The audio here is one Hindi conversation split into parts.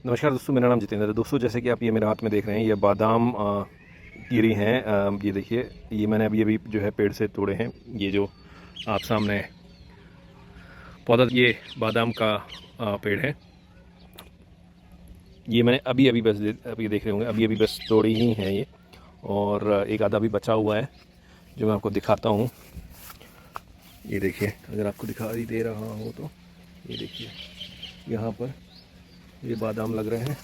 नमस्कार दोस्तों, मेरा नाम जितेंद्र है। दोस्तों, जैसे कि आप ये मेरे हाथ में देख रहे हैं, ये बादाम गिरी हैं। ये देखिए, ये मैंने अभी अभी जो है पेड़ से तोड़े हैं। ये जो आप सामने पौधा, ये बादाम का पेड़ है। ये मैंने अभी अभी बस अभी देख रहे होंगे, अभी अभी बस तोड़ी ही हैं ये। और एक आधा भी बचा हुआ है जो मैं आपको दिखाता हूँ। ये देखिए, अगर आपको दिखाई दे रहा हो तो ये देखिए, यहाँ पर ये बादाम लग रहे हैं।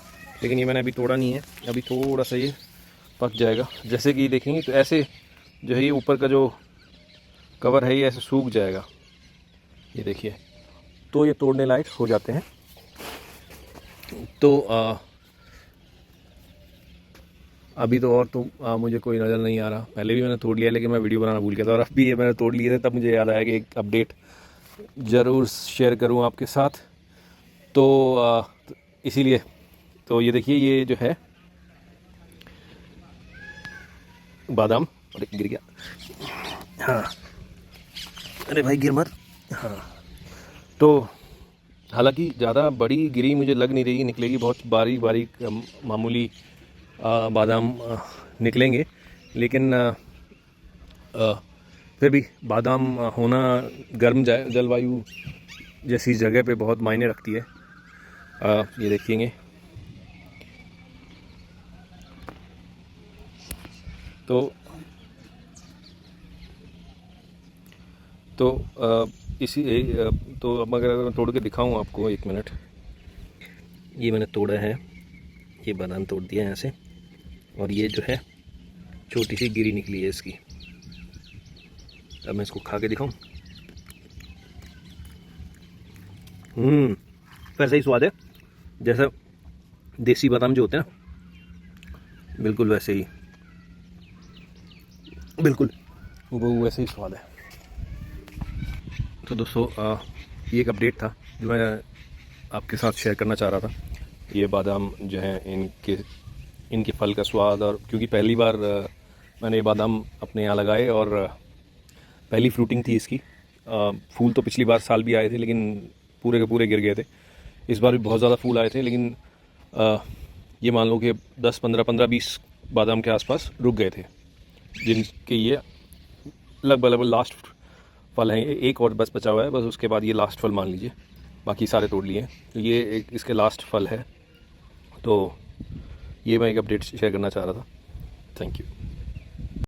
लेकिन ये मैंने अभी तोड़ा नहीं है, अभी थोड़ा सा ये पक जाएगा। जैसे कि देखेंगे तो ऐसे जो है ये ऊपर का जो कवर है ये ऐसे सूख जाएगा। ये देखिए, तो ये तोड़ने लायक हो जाते हैं। तो अभी तो और तो मुझे कोई नज़र नहीं आ रहा। पहले भी मैंने तोड़ लिया, लेकिन मैं वीडियो बनाना भूल गया था। और अब भी ये मैंने तोड़ लिए थे, तब मुझे याद आया कि एक अपडेट ज़रूर शेयर करूँ आपके साथ। तो इसीलिए तो ये देखिए, ये जो है बादाम, अरे गिर गया। हाँ, अरे भाई गिर मत। हाँ, तो हालांकि ज़्यादा बड़ी गिरी मुझे लग नहीं रही, निकलेगी बहुत बारीक बारीक मामूली बादाम निकलेंगे। लेकिन फिर भी बादाम होना गर्म जलवायु जैसी जगह पे बहुत मायने रखती है। ये देखेंगे तो इसी तो अब अगर मैं तोड़ के दिखाऊं आपको, एक मिनट। ये मैंने तोड़ा है, ये बादाम तोड़ दिया है यहाँ से। और ये जो है छोटी सी गिरी निकली है इसकी। अब मैं इसको खा के दिखाऊं। वैसा ही स्वाद है जैसा देसी बादाम जो होते हैं ना, बिल्कुल वैसे ही, बिल्कुल वो वैसे ही स्वाद है। तो दोस्तों, ये एक अपडेट था जो मैं आपके साथ शेयर करना चाह रहा था। ये बादाम जो है, इनके फल का स्वाद, और क्योंकि पहली बार मैंने ये बादाम अपने यहाँ लगाए और पहली फ्रूटिंग थी इसकी। फूल तो पिछली बार साल भी आए थे, लेकिन पूरे के पूरे गिर गए थे। इस बार भी बहुत ज़्यादा फूल आए थे, लेकिन ये मान लो कि 10-15-20 बादाम के आसपास रुक गए थे, जिनके ये लगभग लास्ट फल हैं। एक और बस बचा हुआ है, बस उसके बाद ये लास्ट फल मान लीजिए। बाकी सारे तोड़ लिए हैं, तो ये एक इसके लास्ट फल है। तो ये मैं एक अपडेट शेयर करना चाह रहा था। Thank you.